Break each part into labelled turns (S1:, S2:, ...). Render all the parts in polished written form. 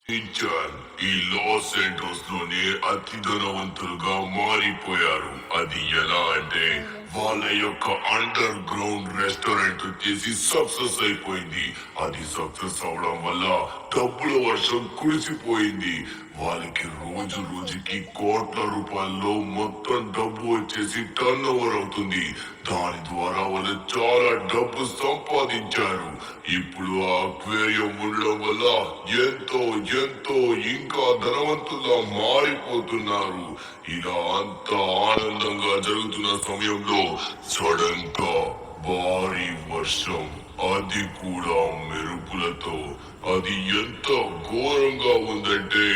S1: Pension ఈ Los Angeles లోనే అతి ధనవంతులుగా మారిపోయారు. అది ఎలా అంటే వాళ్ళ యొక్క అండర్ గ్రౌండ్ రెస్టారెంట్ వచ్చేసి సక్సెస్ అయిపోయింది. అది సక్సెస్ అవడం వల్ల డబ్బుల వర్షం కురిసిపోయింది. వాళ్ళకి రోజు రోజుకి కోట్ల రూపాయల్లో మొత్తం డబ్బు వచ్చేసి టర్న్ ఓవర్ అవుతుంది. దాని ద్వారా వాళ్ళు చాలా డబ్బు సంపాదించారు. ఇప్పుడు ఆ అక్వేరియం ఉండడం వల్ల ఎంతో ఎంతో ఇంకా ధనవంతులుగా మారిపోతున్నారు. ఇలా అంత ఆనందంగా జరుగుతున్న సమయంలో సడన్ గా భారీ వర్షం, అది కూడా మెరుపులతో. అది ఎంత ఘోరంగా ఉందంటే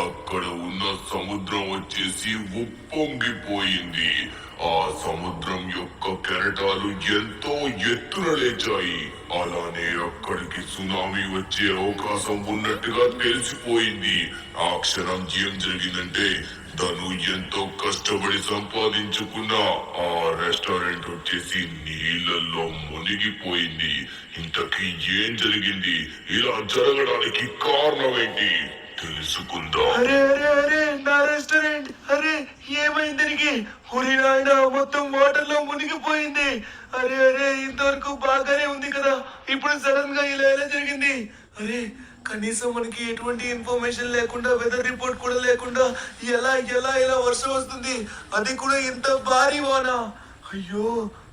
S1: అక్కడ ఉన్న సముద్రం వచ్చేసి ఉప్పొంగిపోయింది. ఆ సముద్రం యొక్క కెరటాలు ఎంతో ఎత్తున లేచాయి. అలానే అక్కడికి సునామీ వచ్చే అవకాశం ఉన్నట్టుగా తెలిసిపోయింది. ఆ క్షణం ఏం జరిగిందంటే తను ఎంతో కష్టపడి సంపాదించుకున్న ఆ రెస్టారెంట్ వచ్చేసి నీళ్ళల్లో మునిగిపోయింది. ఇంతకీ ఏం జరిగింది? ఇలా జరగడానికి కారణం ఏంటి తెలుసుకుందాం.
S2: అరే అరే అరే నా రెస్టారెంట్, అరే ఏమైంది దీనికి? ఒరి నాయనా, మొత్తం వాటర్ లో మునిగిపోయింది. అరే అరే ఇంతవరకు బాగానే ఉంది కదా, ఇప్పుడు సడన్ గా ఇలా ఎలా జరిగింది? అరే కనీసం మనకి ఎటువంటి ఇన్ఫర్మేషన్ లేకుండా, వెదర్ రిపోర్ట్ కూడా లేకుండా ఎలా ఎలా ఇలా వర్షం వస్తుంది, అది కూడా ఇంత భారీ వాన. అయ్యో,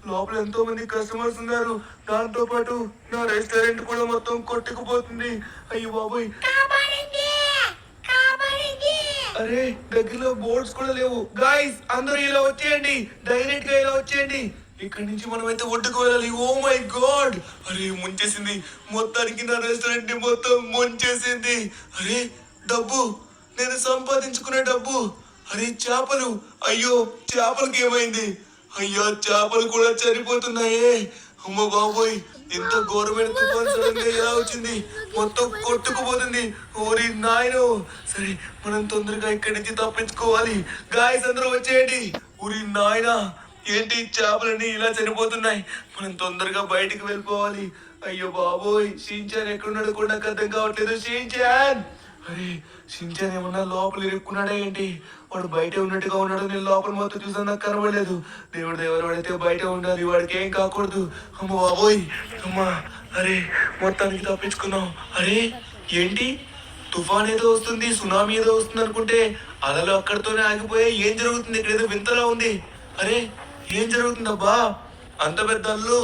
S2: లోపల ఎంతో మంది కస్టమర్స్ ఉన్నారు. దాంతో పాటు నా రెస్టారెంట్ కూడా మొత్తం కొట్టుకుపోతుంది. అయ్యో బాబోయ్. అరే దగ్గరలో బోర్డ్స్ కూడా లేవు. గాయ్స్ అందరూ ఇలా వచ్చేయండి, డైరెక్ట్ గా ఇలా వచ్చేయండి. ఇక్కడ నుంచి మనం అయితే ఒడ్డుకు వెళ్ళాలి. ఓ మై గాడ్, అరే ముంచేసింది, మొత్తానికి నా రెస్టారెంట్ ని మొత్తం ముంచేసింది. అరే డబ్బు, నేను సంపాదించుకునే డబ్బు. అరే చేపలు, అయ్యో చేపలకి ఏమైంది? అయ్యో చేపలు కూడా చనిపోతున్నాయే. అమ్మ బాబోయ్, ఎంత ఘోరమైన తుఫాన్ సడన్ గా ఎలా వచ్చింది, మొత్తం కొట్టుకుపోతుంది. ఓరి నాయనో. సరే మనం తొందరగా ఇక్కడి నుంచి తప్పించుకోవాలి. గాయస్ అందరూ వచ్చేయండి. ఊరి నాయనా, ఏంటి చేపలన్నీ ఇలా చనిపోతున్నాయి? మనం తొందరగా బయటికి వెళ్ళిపోవాలి. అయ్యో బాబోయ్, షించాన్ ఎక్కడున్నాడు కూడా నాకు అర్థం కావట్లేదు. షించాన్, అరే షించాన్ ఏమన్నా లోపల ఇరుక్కున్నాడా ఏంటి? వాడు బయట ఉన్నట్టుగా ఉన్నాడు. నేను లోపల మొత్తం చూసాను, నాకు కనబడలేదు. దేవుడు వాడైతే బయట ఉండాలి, వాడికి ఏం కాకూడదు. అమ్మ బాబోయ్, అమ్మా. అరే మొత్తానికి తప్పించుకున్నాం. అరే ఏంటి తుఫాన్ ఏదో వస్తుంది, సునామీ ఏదో వస్తుంది అనుకుంటే అలలు అక్కడితోనే ఆగిపోయాయి. ఏం జరుగుతుంది ఇక్కడ? ఏదో వింతలా ఉంది. అరే ఏం జరుగుతుందబ్బా, అంత పెద్ద అల్లు?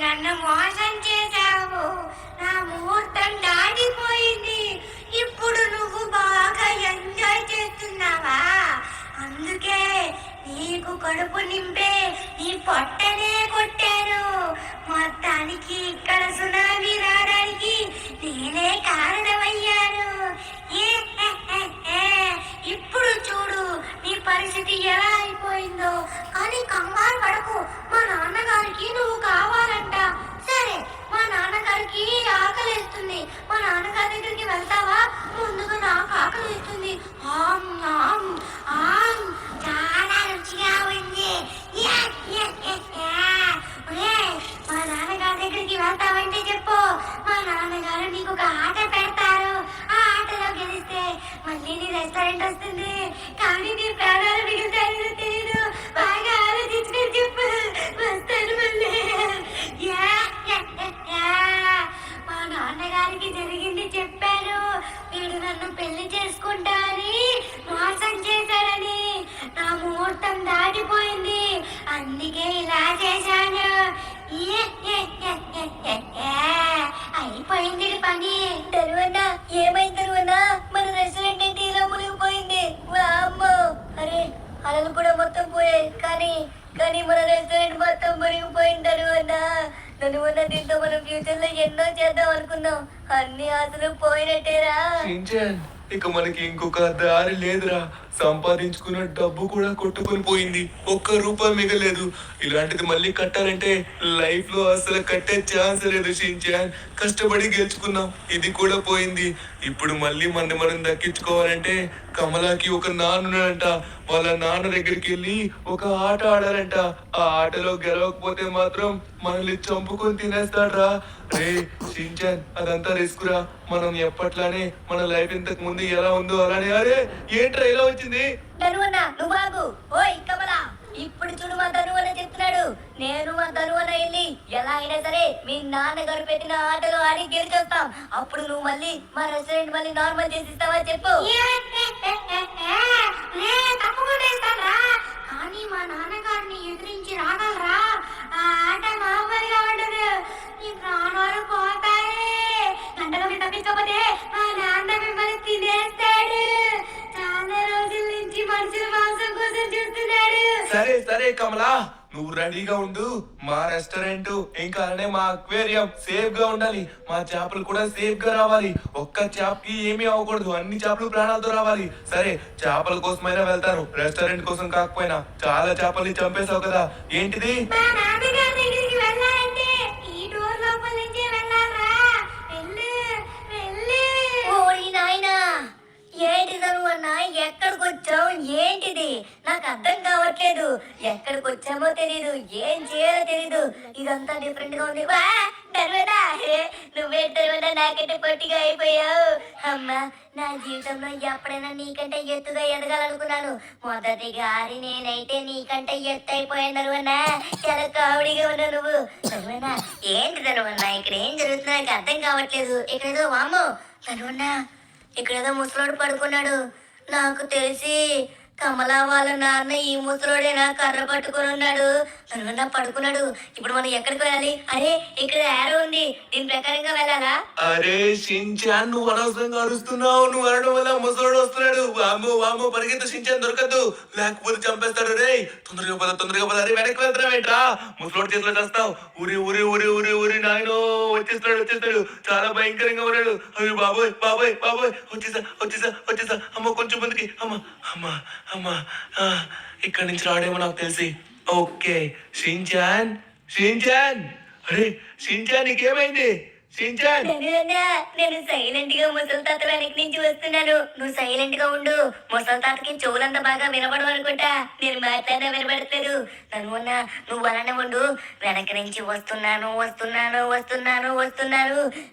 S3: నన్ను మోసం చేశావు, నా ముహూర్తం దాటిపోయింది. ఇప్పుడు నువ్వు బాగా ఎంజాయ్ చేస్తున్నావా? అందుకే నీకు కడుపు నింపే నీ పొట్టనే కొట్టాను. మొత్తానికి ఇక్కడ సునామీ రావడానికి నేనే కారణమయ్యాను. ఇప్పుడు చూడు నీ పరిస్థితి ఎలా అయిపోయిందో. కానీ కంగారు పడకు, మా నాన్నగారికి నువ్వు కావాలంట. సరే, మా నాన్నగారికి ఆకలిస్తుంది. మా నాన్నగారి దగ్గరికి వెళ్తావా? ముందుగా నాకు ఆకలిస్తుంది. చాలా రుచిగా ఉంది. మా నాన్నగారి దగ్గరికి వెళ్తావంటే చెప్పు, మా నాన్నగారు నీకు ఒక ఆట పెడతారు. ఆ ఆటలో గెలిస్తే మళ్ళీ నీ రెస్టారెంట్ వస్తుంది. కానీ నీ ప్రాణాలు మిగులుతాయో తెలియదు. బాగా ఆలోచించుకొని చెప్పు, వస్తాను మళ్ళీ. మా నాన్నగారికి జరిగింది చెప్పాను. వీడు నన్ను పెళ్లి చేసుకుంటా అని మోసం చేశాడని. నా ముహూర్తం దాటిపోయింది, అందుకే ఇలా చేశాను. అయిపోయింది పని. తరువన్నా ఏమైంది? తరువన్నా మన రెస్టారెంట్ ఏంటి ఇలా మునిగిపోయింది? అమ్మో, అరే అలలు కూడా మొత్తం పోయాయి. కానీ మన రెస్టారెంట్ మొత్తం మునిగిపోయింది. తరువన్నా నన్ను దీంతో మనం ఫ్యూచర్ లో ఎన్నో చేద్దాం అనుకున్నాం, అన్ని ఆశలు పోయినట్టేరా.
S2: ఇక మనకి ఇంకొక దారి లేదురా. సంపాదించుకున్న డబ్బు కూడా కొట్టుకొని పోయింది. ఒక్క రూపాయి మిగలేదు. ఇలాంటిది మళ్ళీ కట్టాలంటే లైఫ్ లో అసలు కట్టే ఛాన్స్ లేదు షించాన్. కష్టపడి గెలుచుకున్నాం, ఇది కూడా పోయింది. ఇప్పుడు మళ్ళీ మనం దక్కించుకోవాలంటే కమలాకి ఒక నాన్నంట. వాళ్ళ నాన్న దగ్గరికి వెళ్ళి ఒక ఆట ఆడాలంట. ఆ ఆటలో గెలవకపోతే మాత్రం మనల్ని చంపుకొని తినేస్తాడ్రా. రే షించాన్, అదంతా రిస్క్ రా. మనం ఎప్పట్లానే మన లైఫ్ ఇంతకు ముందు ఎలా ఉందో అలానే. అరే ఏంట్రా ఇలా వచ్చింది?
S3: ధనువన్న నువ్వు బాగు. ఓయ్ కమలా, ఇప్పుడు చూడు మా ధనువన్న చెప్తున్నాడు. నేను మా ధనువన్న వెళ్ళి ఎలా అయినా సరే మీ నాన్నగారు పెట్టిన ఆటలో ఆడి గెలిచొస్తాం. అప్పుడు నువ్వు మళ్ళీ మా రెస్టారెంట్ మళ్ళీ నార్మల్ చేసిస్తావా చెప్పు. కానీ మా నాన్నగారిని ఎదిరించి రాగలరా? ఆ ఆట నార్మల్ గా ఉండదు. ఈ ప్రాణాలు పోతాయి. గంటలోకి తప్పించకపోతే మా నాన్న మిమ్మల్ని తినేస్తాడు. చాలా రోజుల నుంచి మనుషుల మాంసం కోసం చూస్తున్నాడు.
S2: సరే సరే కమలా, నువ్వు రెడీగా ఉండు. మా రెస్టారెంట్ ఇంకా అలానే మా అక్వేరియం సేఫ్ గా ఉండాలి. మా చేపలు కూడా సేఫ్ గా రావాలి. ఒక్క చేపకి ఏమీ అవ్వకూడదు, అన్ని చేపలు ప్రాణాలతో రావాలి. సరే, చేపల కోసమైనా వెళ్తాను, రెస్టారెంట్ కోసం కాకపోయినా. చాలా చేపల్ని చంపేశావు కదా, ఏంటిది?
S3: మా నాన్నగారి దగ్గరికి వెళ్ళాలంటే ఈ డోర్ లోపల నుంచే వెళ్ళాలా? వెళ్ళు వెళ్ళు. ఓయ్ నాయనా, ఏంటి ధనువన్న, ఎక్కడికి వచ్చావు? ఏంటిది నాకు అర్థం కావట్లేదు. ఎక్కడికి వచ్చామో తెలీదు, ఏం చేయాలో తెలీదు. ఇదంతా డిఫరెంట్ గా ఉంది. వా ధనువన్నా, నువ్వే ధనువన్నా నాకంటే పొట్టిగా అయిపోయావు. అమ్మా, నా జీవితంలో ఎప్పుడైనా నీకంటే ఎత్తుగా ఎదగాలనుకున్నాను. మొదటిగారి నేనైతే నీకంటే ఎత్తు అయిపోయాను ధనువన్నా. చాలా కామెడీగా ఉన్నావు నువ్వు. ధనువన్నా, ఏంటి ధనువన్నా, ఇక్కడ ఏం జరుగుతుందో నాకు అర్థం కావట్లేదు. ఇక్కడేదో వామో ధనువన్నా, ఇక్కడేదో ముసలోడు పడుకున్నాడు. నాకు తెలిసి కమలా వాళ్ళ నాన్న ఈ ముసలోడేనా కర్ర పట్టుకొని ఉన్నాడు. తను పడుకున్నాడు. ఇప్పుడు మనం ఎక్కడికి వెళ్ళాలి? అరే ఇక్కడ యారో ఉంది, దీని ప్రకారంగా వెళ్ళాలా?
S2: అరే షించాన్, నువ్వు అనవసరంగా అరుస్తున్నావు. నువ్వు అనడం వల్ల ముసలోడు వస్తున్నాడు. వామో వామో, పరిగెత్తు షించాన్, దొరకద్దు, లేకపోతే చంపేస్తాడు. రే తొందరగా పద, తొందరగా పద. అరే వెనక్కి వెళ్తున్నావేంట్రా? ముసలోడు చేతిలో చేస్తావు. ఊరి ఊరి ఊరి ఊరి ఊరి నాయనో, వచ్చేస్తాడు. చాలా భయంకరంగా ఉన్నాడు. అయ్యో బాబోయ్ బాబోయ్ బాబోయ్, వచ్చేసా. అమ్మ కొంచెం ముందుకి. అమ్మా ఇక్కడి నుంచి రాడేమో నాకు తెలిసి. ఓకే షించాన్, అరే షించాన్, నీకేమైంది? షించాన్,
S3: నేను సైలెంట్ గా ముసలి తాత వెనక నుంచి వస్తున్నాను. నువ్వు సైలెంట్ గా ఉండు. ముసలి తాతకి చెవులంతా బాగా వినపడవు అనుకుంటా. నేను మాట్లాడినా వినపడతాడు. తనువన్నా, నువ్వు అలానే ఉండు. వెనక నుంచి వస్తున్నాను.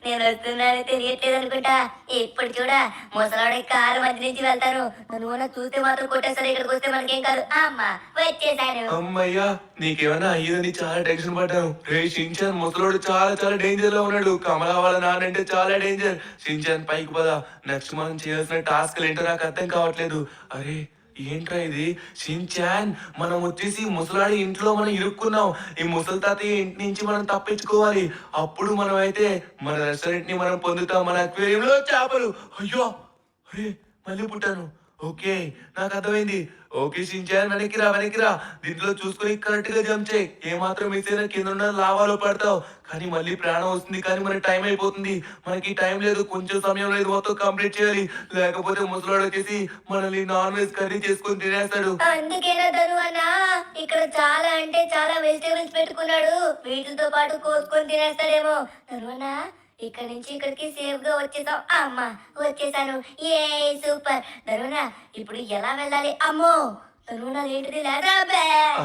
S3: నేను వస్తున్నాను తెలియట్లేదు అనుకుంటా. ఇప్పుడు చూడ, ముసలాడి కారు మధ్య నుంచి వెళ్తాను. తనువన్నా చూస్తే మాత్రం కొట్టేస్తారు. ఇక్కడికి వస్తే మనకేం కాదు. అమ్మా వచ్చేసాను.
S2: అమ్మయ్యా, నీకేమైనా అయ్యేదని చాలా టెన్షన్ పడ్డాను. రే షించాన్, ముసలోడు చాలా డేంజర్ లో ఉన్నాడు. కమలా వాళ్ళ నానంటే చాలా డేంజర్. షించాన్ పైకి పద. నెక్స్ట్ మనం చేయాల్సిన టాస్క్ ఏంటో నాకు అర్థం కావట్లేదు. అరే ఏంట్రా ఇది? షించాన్, మనం వచ్చేసి ముసలాడి ఇంట్లో మనం ఇరుక్కున్నాం. ఈ ముసలి తాతయ్య ఇంటి నుంచి మనం తప్పించుకోవాలి. అప్పుడు మనం అయితే మన రెస్టారెంట్ ని మనం పొందుతాం. మన అక్వేరియంలో చేపలు. అయ్యో, అరే మళ్ళీ పుట్టాను. ఓకే, నాకు అర్థమైంది. ఓకే షించాన్, వెనక్కి రా. దీంట్లో చూసుకుని కరెక్ట్ గా జంప్ చేయి. ఏమాత్రం మిస్ అయినా కింద ఉన్న లావాలో పడతావు. కానీ మళ్ళీ ప్రాణం వస్తుంది. కానీ మనకి టైం అయిపోతుంది. మనకి టైం లేదు, కొంచెం సమయం లేదు, మొత్తం కంప్లీట్ చేయాలి. లేకపోతే ముసలాడు వచ్చేసి మనల్ని నాన్ వెజ్ కర్రీ చేసుకుని తినేస్తాడు.
S3: అందుకేనా ధనువన్నా ఇక్కడ చాలా అంటే చాలా వెజిటేబుల్స్ పెట్టుకున్నాడు. వీటితో పాటు కోసుకొని తినేస్తాడేమో. ధనువన్నా, ఇక్కడ నుంచి ఇక్కడికి సేఫ్ గా వచ్చేసాం. అమ్మా వచ్చేసాను. ఏ సూపర్. ధనునా, ఇప్పుడు ఎలా వెళ్ళాలి? అమ్మో ధనునా, ఏంటిది?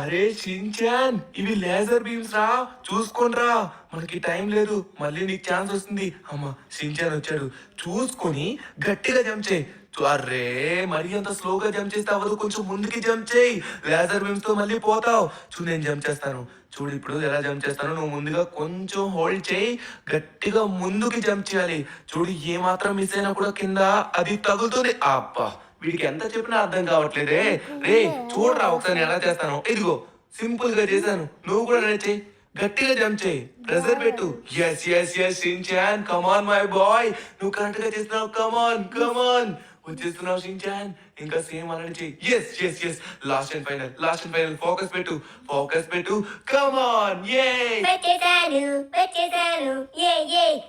S2: అరే షించాన్, ఇవి లేజర్ బీమ్స్ రా, చూసుకోనరా. మనకి టైం లేదు, మళ్ళీ నీకు ఛాన్స్ వస్తుంది. అమ్మా షించాన్ వచ్చాడు. చూసుకొని గట్టిగా జంప్ చేయి. అరే మరీ అంత స్లోగా జంప్ చేస్తే అవ్వదు, కొంచెం ముందుకి జంప్ చేయి. లేజర్ బీమ్స్ తో మళ్ళీ పోతావు. చూడు నేను జంప్ చేస్తాను. చూడు ఇప్పుడు ఎలా జంప్ చేస్తాను. నువ్వు ముందుగా కొంచెం హోల్డ్ చేయి, గట్టిగా ముందుకి జంప్ చేయాలి. చూడు ఏ మాత్రం మిస్ అయినా కూడా కింద అది తగులుతుంది. అబ్బా, వీడికి ఎంత చెప్పినా అర్థం కావట్లేదే. రే చూడరా ఒకసారి ఎలా చేస్తాను. ఇదిగో సింపుల్ గా చేశాను, నువ్వు కూడా నడిచేయి. గట్టిగా జంప్ చేయి, ప్రెజర్ పెట్టు. Yes Shinchan, come on my boy, నువ్వు కరెక్ట్ గా చేస్తున్నావు. కమాన్ వచ్చేస్తున్నావు షించాన్. ఇంకా సేమ్ అలాంటి చెయ్యి. Yes last and final. Focus పెట్టు. కమాన్.
S3: వచ్చేసాను.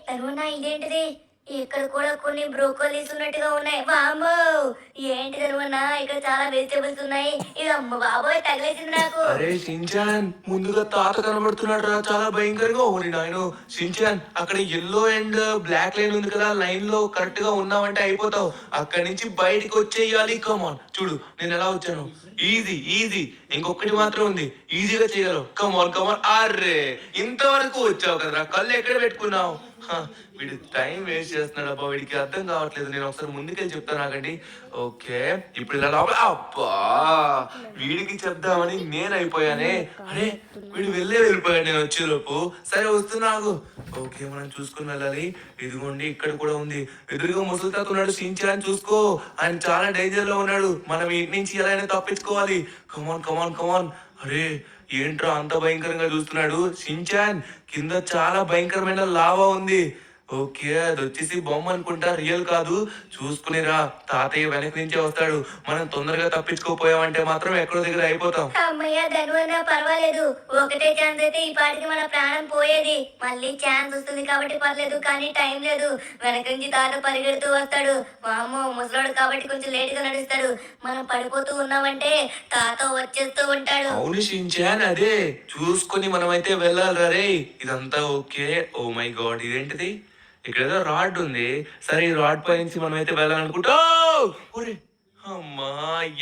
S3: తనున్నా, ఇదేంటిది? ఇక్కడ కూడా కొన్ని బ్రోకోలీస్ ఉన్నట్టుగా ఉన్నాయి. వామ్మో ఏంటి ధనువన్నా ఇక్కడ చాలా వెజిటేబుల్స్ ఉన్నాయి. ఇది అమ్మ బాబోయ్ తగిలేసింది నాకు.
S2: అరే షిన్చాన్ ముందుగా తాత కనబడుతున్నాడు రా, చాలా భయంకరంగా. ఓరి నాయను షిన్చాన్, అక్కడ ఎల్లో అండ్ బ్లాక్ లైన్ ఉంది కదా, లైన్ లో కరెక్ట్ గా ఉన్నావంటే అయిపోతావు. అక్కడి నుంచి బయటికి వచ్చేయాలి. కమాన్, చూడు నేను ఎలా వచ్చాను. ఈజీ ఈజీ, ఇంకొకటి మాత్రం ఉంది, ఈజీగా చేయగలవు. కమాన్ కమాన్. అర్రే ఇంతవరకు వచ్చావు కదరా, కళ్ళు ఎక్కడ పెట్టుకున్నావు? వీడు టైం వేస్ట్ చేస్తున్నాడు అబ్బా, వీడికి అర్థం కావట్లేదు. నేను ఒకసారి ముందుకెళ్ళి చెప్తాను ఆగండి. ఓకే ఇప్పుడు ఇలా లోపల. అబ్బా వీడికి చెప్దామని నేను అయిపోయానే. అరే వీడు వెళ్ళిపోయాడు నేను వచ్చేలోపు. సరే వస్తున్నాగు. ఓకే మనం చూసుకుని వెళ్ళాలి. ఇదిగోండి ఇక్కడ కూడా ఉంది. ఎదురుగా ముసలి తాత ఉన్నాడు. షిన్చాన్ చూసుకో, ఆయన చాలా డేంజర్ లో ఉన్నాడు. మనం ఇంటి నుంచి ఎలా అయినా తప్పించుకోవాలి. కమాన్ కమాన్ కమాన్. అరే ఏంట్రా అంత భయంకరంగా చూస్తున్నాడు? షిన్చాన్ కింద చాలా భయంకరమైన లావా ఉంది. ఓకే అది వచ్చేసి బొమ్మ అనుకుంటా, రియల్ కాదు. చూసుకునిరా, తాతయ్య వెనక నుంచే వస్తాడు. మనం తొందరగా తప్పించుకోపోయామంటే మాత్రం ఎక్కడో దగ్గర అయిపోతాం.
S3: అమ్మయ్య ధనువన్నా పర్వాలేదు, ఒకటే ఛాన్స్ అయితే ఈ పాటికి మన ప్రాణం పోయేది. మళ్ళీ ఛాన్స్ వస్తుంది కాబట్టి పర్లేదు, కానీ టైం లేదు. వెనక నుంచి తాత పరిగెడుతూ వస్తాడు. వామ్మో ముసలాడు కాబట్టి కొంచెం లేట్ గా నడుస్తాడు. మనం పడిపోతూ ఉన్నామంటే తాత వచ్చేస్తూ ఉంటాడు.
S2: అవును షిన్చాన్, అదే చూసుకుని మనమైతే వెళ్ళాలి రే. ఇదంతా ఓకే. ఓ మై గాడ్, ఇదేంటిది? ఇక్కడ ఏదో రాడ్ ఉంది. సరే ఈ రాడ్ పై నుంచి మనం అయితే వెళ్ళాలనుకుంటా. అమ్మా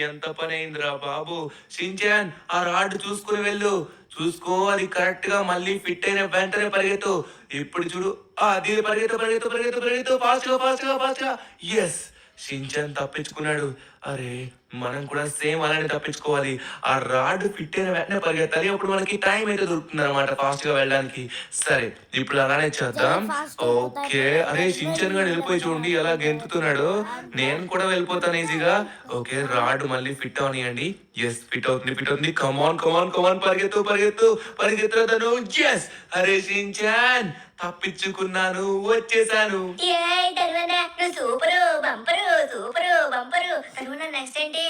S2: ఎంత పని అయిందిరా బాబు. షిన్చాన్ ఆ రాడ్ చూసుకుని వెళ్ళు. చూసుకో, అది కరెక్ట్ గా మళ్ళీ ఫిట్ అయిన వెంటనే పరిగెత్తు. ఇప్పుడు చూడు, అది పరిగెత్తు పరిగెత్తు పరిగెత్తు పరిగెత్తు, ఫాస్ట్ గా ఫాస్ట్ గా ఫాస్ట్ గా. ఎస్ షిన్చాన్ తప్పించుకున్నాడు. అరే మనం కూడా సేమ్ అలానే తప్పించుకోవాలి. ఆ రాడ్ ఫిట్ అయిన వెంటనే పరిగెత్తాలి. అప్పుడు మనకి టైం అయితే దొరుకుతుంది అనమాట ఫాస్ట్ గా వెళ్ళడానికి. సరే ఇప్పుడు అలానే చేద్దాం. ఓకే అరే షిన్చాన్ గారు వెళ్ళిపోయి చూడండి ఎలా గెంతుతున్నాడు. నేను కూడా వెళ్ళిపోతాను ఈజీగా. ఓకే రాడ్ మళ్ళీ ఫిట్ అవనియండి. ఎస్ ఫిట్ అవుతుంది ఫిట్ అవుతుంది. కమాన్ కమాన్ కమాన్, పరిగెత్తు పరిగెత్తు పరిగెత్తుతాను. ఎస్ అరే షిన్చాన్ తప్పించుకున్నాను, వచ్చేసాను.
S3: Super bumper super bumper. ధనువన్నా నెక్స్ట్ ఏంటి?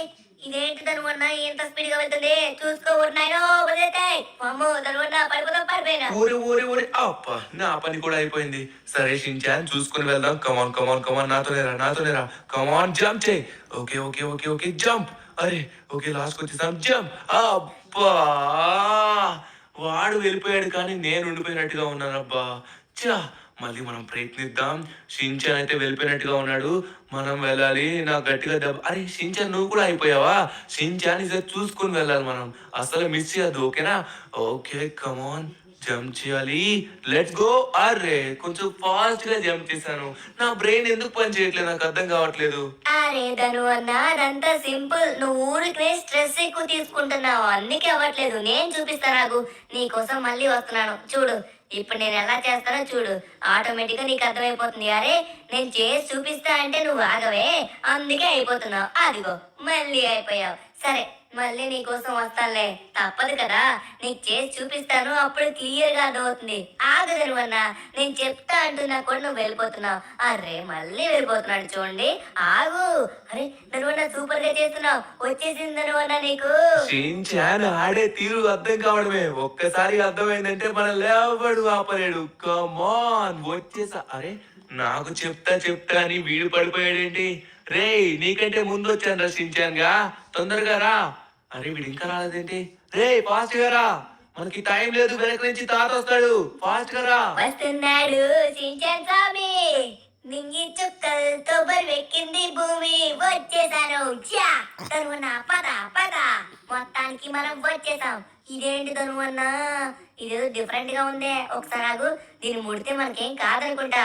S3: ఇదేంటి ధనువన్నా ఎంత స్పీడ్ గా వెళ్తుంది? చూసుకో ఉన్నాయో వదిలేతాయి. అమ్మో ధనువన్నా పడిపోతాం, పడిపోయినా.
S2: ఊరి ఊరి ఊరి అప్ప, నా పని కూడా అయిపోయింది. సరే షిన్చాన్ చూసుకుని వెళ్దాం. కమాన్ కమాన్ కమాన్, నాతోనే రా. కమాన్ జంప్ చేయి. Okay okay okay okay jump. అరే ఓకే లాస్ట్ వచ్చేసాం. జంప్. అబ్బా వాడు వెళ్ళిపోయాడు కానీ నేను ఉండిపోయినట్టుగా ఉన్నాను. అబ్బా చా, మళ్ళీ మనం ప్రయత్నిద్దాం. షిన్చాన్ అయితే వెళ్ళిపోయినట్టుగా ఉన్నాడు, మనం వెళ్ళాలి. నాకు గట్టిగా దెబ్బ. అరే షిన్చాన్ నువ్వు కూడా అయిపోయావా? షిన్చాన్ ఇదే చూసుకుని వెళ్ళాలి మనం, అసలు మిస్ చేయద్దు. ఓకేనా? ఓకే కమాన్ జంప్ చేయాలి. Let's go. అరే కొంచెం ఫాస్ట్ గా జంప్ చేశాను. నా బ్రెయిన్ ఎందుకు పని చేయట్లేదు నాకు అర్థం కావట్లేదు.
S3: అరే ధనువన్నా అదంతా సింపుల్. నువ్వు ఊరికి స్ట్రెస్ ఎక్కువ తీసుకుంటున్నావు, అందుకే అవ్వట్లేదు. నేను చూపిస్తా నాకు. నీకోసం మళ్ళీ వస్తున్నాను చూడు. ఇప్పుడు నేను ఎలా చేస్తానో చూడు, ఆటోమేటిక్ గా నీకు అర్థమైపోతుంది. అరే నేను చేసి చూపిస్తా అంటే నువ్వు ఆగవే, అందుకే అయిపోతున్నావు. అదిగో మళ్ళీ అయిపోయావు. సరే మళ్ళీ నీకోసం వస్తానులే, తప్పదు కదా. నీకు చేసి చూపిస్తాను, అప్పుడు క్లియర్ గా అర్థమవుతుంది. ఆగదు అన్నా, నేను చెప్తా అంటున్నా కూడా నువ్వు వెళ్ళిపోతున్నావు. అరే మళ్ళీ వెళ్ళిపోతున్నాడు చూడండి. ఆగు. అరే నన్ను సూపర్ గా చేస్తున్నావు, వచ్చేసింది నన్ను నీకు.
S2: షిన్చాన్ ఆడే తీరు అర్థం కావడమే, ఒక్కసారి అర్థమైందంటే మన లేవడు ఆపలేడు. కమాన్ వచ్చేసా. అరే నాకు చెప్తా అని వీడు పడిపోయాడేంటి? రే నీకంటే ముందు వచ్చాను రా షిన్చాన్ గా, తొందరగా రా. అరే వీడు ఇంకా రాలేదేంటి? రే ఫాస్ట్ గా రా, మనకి టైం లేదు. వెనక నుంచి తాత వస్తాడు, ఫాస్ట్ గా రా.
S3: వస్తున్నాడు షిన్చాన్ స్వామి. నింగి చుక్కలతో బరువెక్కింది భూమి, వచ్చేసాను. తనువన్నా పద పద, మొత్తానికి మనం వచ్చేసాం. ఇదేంటి తనువన్నా, ఇదేదో డిఫరెంట్ గా ఉందే. ఒకసారి ఆగు, దీన్ని ముడితే మనకేం కాదనుకుంటా.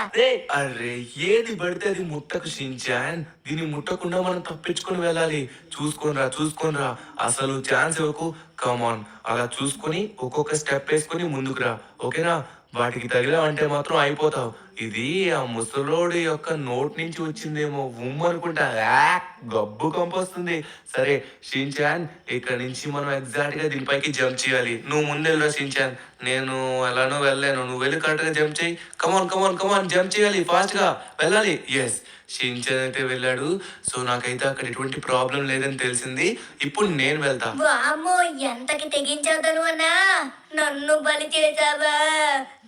S2: అరే ఏది పడితే అది ముట్టకు షిన్చాన్, దీన్ని ముట్టకుండా మనం తప్పించుకొని వెళ్ళాలి. చూసుకోనరా అసలు ఛాన్స్ ఇవ్వకు. కమాన్ అలా చూసుకొని ఒక్కొక్క స్టెప్ వేసుకొని ముందుకు రా. ఓకేనా? వాటికి తగిలావంటే మాత్రం అయిపోతావు. ఇది ఆ ముసలోడి యొక్క నోట్ నుంచి వచ్చిందేమో, అనుకుంటా. గబ్బు కంపొస్తుంది. సరే షిన్చాన్ ఇక్కడ నుంచి మనం ఎగ్జాక్ట్ గా దీనిపైకి జంప్ చేయాలి. నువ్వు ముందెళ్ళరా షిన్చాన్, నేను ఎలానో వెళ్ళాను, నువ్వు వెళ్ళి కరెక్ట్ గా జంప్ చేయి. కమాన్ జంప్ చేయాలి, ఫాస్ట్ గా వెళ్ళాలి. ఎస్ షిన్చాన్ అయితే వెళ్ళాడు. సో నాకైతే అక్కడ ఎటువంటి ప్రాబ్లం లేదని తెలిసింది. ఇప్పుడు నేను వెళ్తా.
S3: వామ్మో ఎంతకి తెగించావు అన్నా, నన్ను బలి చేసావా?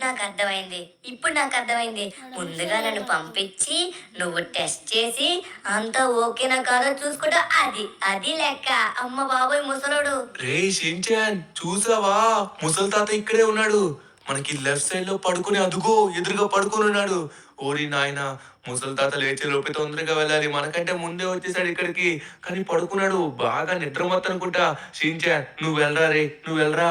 S3: నాకు అర్థమైంది, ఇప్పుడు నాకు అర్థమైంది.
S4: అయిపోయింది. ముందుగా నన్ను పంపించి నువ్వు టెస్ట్ చేసి అంతా ఓకేనా కాదో చూసుకుంటా. అది లెక్క. అమ్మ బాబోయ్ ముసలోడు.
S2: రే షించాన్ చూసావా, ముసలి తాత ఇక్కడే ఉన్నాడు. మనకి లెఫ్ట్ సైడ్ లో పడుకుని అదుగో ఎదురుగా పడుకుని ఉన్నాడు. ఓరి నాయన, ముసలి తాత లేచే లోపే తొందరగా వెళ్ళాలి. మనకంటే ముందే వచ్చేసాడు ఇక్కడికి, కానీ పడుకున్నాడు. బాగా నిద్రమత్తు అనుకుంటా. షించాన్ నువ్వు వెళ్ళరా రే, నువ్వు వెళ్ళరా.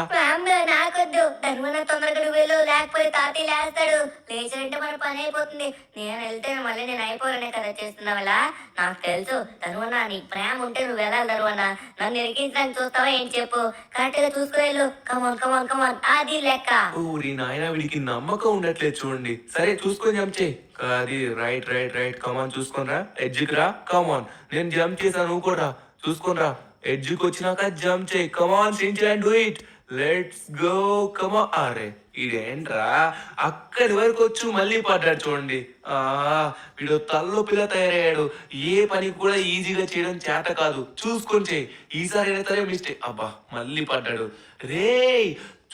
S4: నాకొద్దు. ధనువన్న తొందరగా నువ్వు వెళ్ళు, లేకపోతే తాతయ్య లేస్తాడు. లేచాడంటే మన పని అయిపోతుంది. నేను వెళ్తే మళ్ళీ నేను అయిపోవాలనే కదా చేస్తున్నావా? నాకు తెలుసు ధనువన్న, నీ ప్రేమ ఉంటే నువ్వు వెళ్ళాలి. ధనువన్న నన్ను ఇరికించడానికి చూస్తావా ఏంటి చెప్పు? కరెక్ట్ గా చూసుకువెళ్ళు. కమాన్ కమాన్ కమాన్, అది లెక్క.
S2: ఊరి నాయన, వీడికి నమ్మకం ఉండట్లేదు చూడండి. సరే చూసుకొని జంప్ చేయి. అది రైట్ రైట్ రైట్, కమాన్ చూసుకోనరా. ఎడ్జ్కి రా, కమాన్. నేను జంప్ చేశాను, నువ్వు కూడా చూసుకోనరా. ఎడ్జ్కి వచ్చినాక జంప్ చేయి. Come on Shinchan, do it. Let's go, come on. అరే ఇదేంట్రా, అక్కడి వరకు వచ్చు మళ్ళీ పడ్డాడు చూడండి. వీడు తల్లో పిల్ల తయారయ్యాడు. ఏ పని కూడా ఈజీగా చేయడం చేత కాదు. చూసుకొని చేయి. ఈసారి అయినా సరే మిస్టేక్. అబ్బా మళ్ళీ పడ్డాడు. రే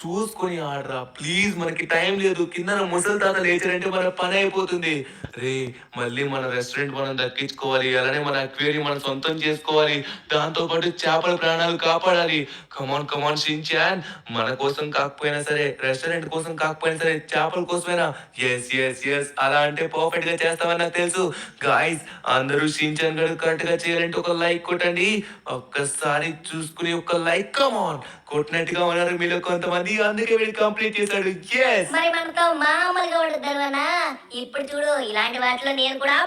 S2: చూసుకొని ఆడరా ప్లీజ్, మనకి టైం లేదు. కింద ముసలి తాత లేచారంటే మన పని అయిపోతుంది. రే మళ్ళీ మన రెస్టారెంట్ మనం దక్కించుకోవాలి, అలానే మన అక్వేరియం మనం సొంతం చేసుకోవాలి. దాంతో పాటు చేపల ప్రాణాలు కాపాడాలి. కమాన్ కమాన్ షించాన్, మన కోసం కాకపోయినా సరే, రెస్టారెంట్ కోసం కాకపోయినా సరే, చేపల కోసమైనా. ఎస్ ఎస్ ఎస్, అలా అంటే పర్ఫెక్ట్ గా చేస్తామని నాకు తెలుసు. గాయస్ అందరూ షించాన్ గడు కరెక్ట్ గా చేయాలంటే ఒక లైక్ కొట్టండి. ఒక్కసారి చూసుకుని ఒక లైక్, కమాన్. కొట్టినట్టుగా ఉన్నారు మీలో కొంతమంది, అందుకే వీడు కంప్లీట్ చేశాడు.
S4: మరి మనతో మామూలుగా ఉండదు ధనువన్న. ఇప్పుడు చూడు, ఇలాంటి వాటిలో నేను కూడా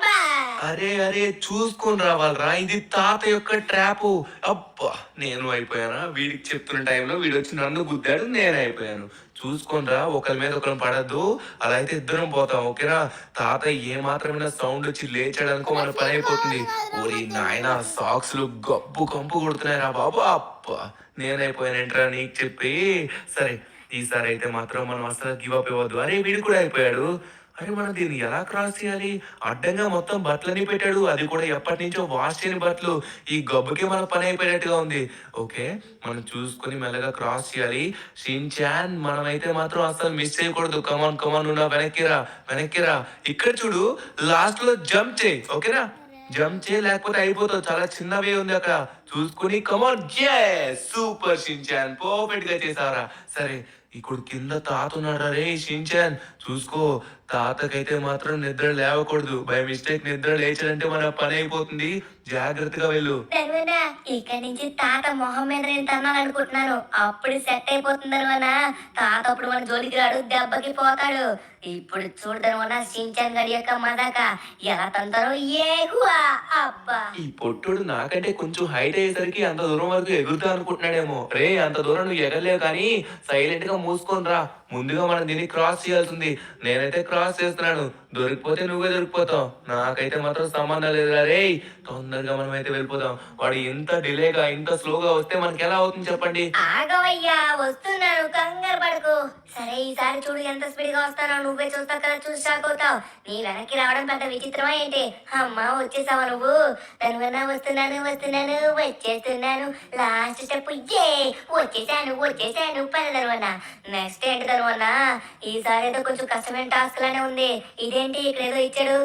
S2: అరే అరే చూసుకొని రావాలరా. ఇది తాత యొక్క ట్రాప్. అబ్బా నేను అయిపోయానా? వీడికి చెప్తున్న టైంలో వీడు వచ్చి నన్ను గుద్దాడు, నేను అయిపోయాను. చూసుకొని రా, ఒకరి మీద ఒకరిని పడద్దు. అలా అయితే ఇద్దరం పోతాం, ఓకేనా? తాత ఏ మాత్రమైనా సౌండ్ వచ్చి లేచాడనుకో మన పని అయిపోతుంది. ఓరి నాయన, సాక్స్ లు గబ్బు కంపు కొడుతున్నాయిరా బాబు. అబ్బా నేనైపోయానంటరా నీకు చెప్పి. సరే ఈసారి అయితే మాత్రం మనం అసలు గివ్ అప్ ఇవ్వద్దు. అరే వీడు కూడా అయిపోయాడు. అరే మనం దీన్ని ఎలా క్రాస్ చేయాలి? అడ్డంగా మొత్తం బట్టలని పెట్టాడు, అది కూడా ఎప్పటి నుంచో వాష్ చేయని బట్టలు. ఈ గబ్బుకి మన పని అయిపోయినట్టుగా ఉంది. ఓకే మనం చూసుకుని మెల్లగా క్రాస్ చేయాలి. షించాన్ మనమైతే మాత్రం అసలు మిస్ చేయకూడదు. కమాన్ కమాన్, నువ్వు వెనక్కిరా వెనక్కిరా. ఇక్కడ చూడు, లాస్ట్ లో జంప్ చేయి, ఓకేనా? జంప్ చేయి, లేకపోతే అయిపోతావు. చాలా చిన్నవే ఉంది అక్కడ, చూసుకుని కమాన్. సూపర్ షించాన్, పర్ఫెక్ట్ గా చేసావరా. సరే ఇప్పుడు కింద తాత ఉన్నాడా రే షించాన్, చూసుకో. తాతకైతే మాత్రం నిద్ర లేవకూడదు. బై మిస్టేక్ నిద్ర లేచాడంటే మన పని అయిపోతుంది. జాగ్రత్తగా వెళ్ళు.
S4: ఇక్కడ నుంచి తాత మొహం మీద నేను తన్నాలనుకుంటున్నాను. అప్పుడు సెట్ అయిపోతుంది ధనువన్న. తాత అప్పుడు మన జోలికి రాడు, దెబ్బకి పోతాడు. ఇప్పుడు చూడు ధనువన్న, షించాన్ గడి యొక్క మజాక ఎలా తంతారో. అబ్బా
S2: ఈ పొట్టుడు నాకంటే కొంచెం హైట్ అయ్యేసరికి అంత దూరం వరకు ఎగురుతా అనుకుంటున్నాడేమో. రే అంత దూరం నువ్వు ఎగరలేవు, కానీ సైలెంట్ గా మూసుకొని రా. ముందుగా మనం దీన్ని క్రాస్ చేయాల్సింది. నేనైతే క్రాస్ చేస్తున్నాను, దొరికిపోతే నువ్వే దొరికిపోతావు. నాకైతే మాత్రం సంబంధం లేదురా. రే తొందరగా మనం అయితే వెళ్ళిపోతాం. వాడు ఇంత డిలేగా ఇంత స్లోగా వస్తే మనకి ఎలా అవుతుంది చెప్పండి?
S4: ఆగవయ్యా, వస్తున్నాను, కంగారు పడకు. సరే ఈసారి చూడు ఎంత స్పీడ్ గా వస్తానో. నువ్వే చూస్తావు కదా, చూసి షాక్ అవుతావు. నీ వెనక్కి రావడం పెద్ద విచిత్రమా ఏంటి? అమ్మా వచ్చేసావా నువ్వు? ధనువన్న వస్తున్నాను వస్తున్నాను వచ్చేస్తున్నాను. లాస్ట్ స్టెప్, వచ్చేసాను పద ధనువన్న. నెక్స్ట్ ఏంటి ధనువన్న? ఈసారి ఏదో కొంచెం కష్టమైన టాస్క్ లానే ఉంది. ఇదేంటి ఇక్కడ ఏదో ఇచ్చాడు?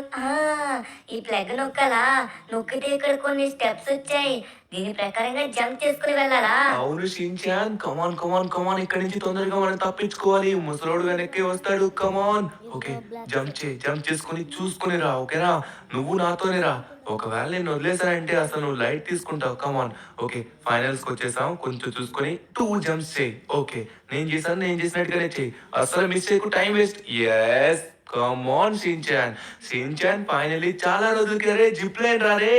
S4: ఈ ప్లగ్ నొక్కలా, నొక్కితే ఇక్కడ కొన్ని స్టెప్స్ వచ్చాయి. దీని ప్రకారంగా జంప్ చేసుకుని వెళ్ళాలా?
S2: అవును షించాన్, కమాన్ కమాన్ కమాన్. ఇక్కడ నుంచి తొందరగా మనం తప్పించుకోవాలి. ముసలోడు వెనక్కి వస్తాడు. కమాన్. ఓకే జంప్ చేసుకుని చూసుకుని రా, ఓకేనా? నువ్వు నాతోనే రా. ఒకవేళ నేను వదిలేసానంటే అసలు నువ్వు లైట్ తీసుకుంటావు. కమాన్. ఓకే ఫైనల్స్ కి వచ్చేసాం. కొంచెం చూసుకొని 2 జంప్స్ చేయి. ఓకే నేను చేసినట్టుగానే చెయ్యి. అసలు మిస్ చేయకు, time waste. Yes come on Shinchan finally చాలా రోజులకి రే జిప్ లైన్ రా రే.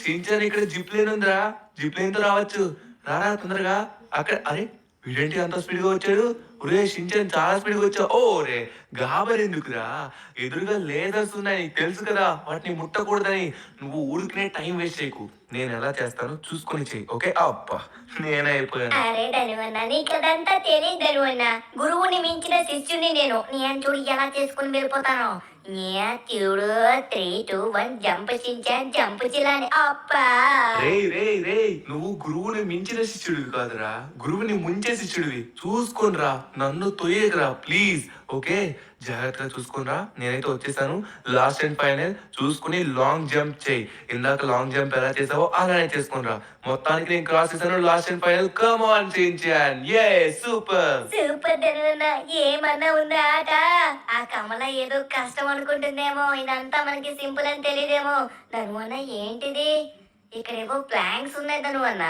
S2: షించాన్ ఇక్కడ జిప్ లైన్ ఉందిరా, జిప్ లైన్ తో రావచ్చు. రారా తొందరగా. అక్కడ అరే వీడేంటి అంత స్పీడ్ గా వచ్చాడు? ఒరే షించాన్ చాలా స్పీడ్ గా వచ్చావు. ఓ రే గాబరెందుకురా, ఎదురుగా లేజర్స్ ఉన్నాయి, నీకు తెలుసు కదా, వాటిని ముట్టకూడదని. నువ్వు ఊరికనే టైం వేస్ట్ చేయకు. నేను ఎలా చేస్తాను చూసుకొని చెయ్యి, ఓకే? అబ్బా నేనే అయిపోయాను.
S4: అరే ధనువన్న, నీకదంతా తెలియదు ధనువన్న. గురువుని మించిన శిష్యుని నేను. నేను చూడు ఎలా చేసుకుని వెళ్ళిపోతాను. చూడు 3, 2, 1 జంప్ చించాన్ జంప్ చిలాని అప్పా
S2: రే నువ్వు గురువుని మించిన శిష్యుడివి కాదురా, గురువుని ముంచే శిష్యుడివి. చూసుకోనరా, నన్ను తొయ్యకరా ప్లీజ్. ఓకే, జాగ్రత్తగా చూసుకోనరా. నేనైతే వచ్చేసాను. లాస్ట్ అండ్ ఫైనల్ చూసుకుని లాంగ్ జంప్ చేయి. ఇందాక లాంగ్ జంప్ ఎలా చేసావో అలానే చేసుకోనరా. మొత్తానికి నేను క్రాస్ చేశాను. Last and final come on Shinchan. యే సూపర్.
S4: సూపర్ ధనువన్న, ఏమన్నా ఉందా ఆట? ఆ కమల ఏదో కష్టం అనుకుంటుందేమో, ఇదంతా మనకి సింపుల్ అని తెలియదేమో. ధనువన్న ఏంటిది? ఇక్కడేవో ప్లాంక్స్ ఉన్నాయి ధనువన్న.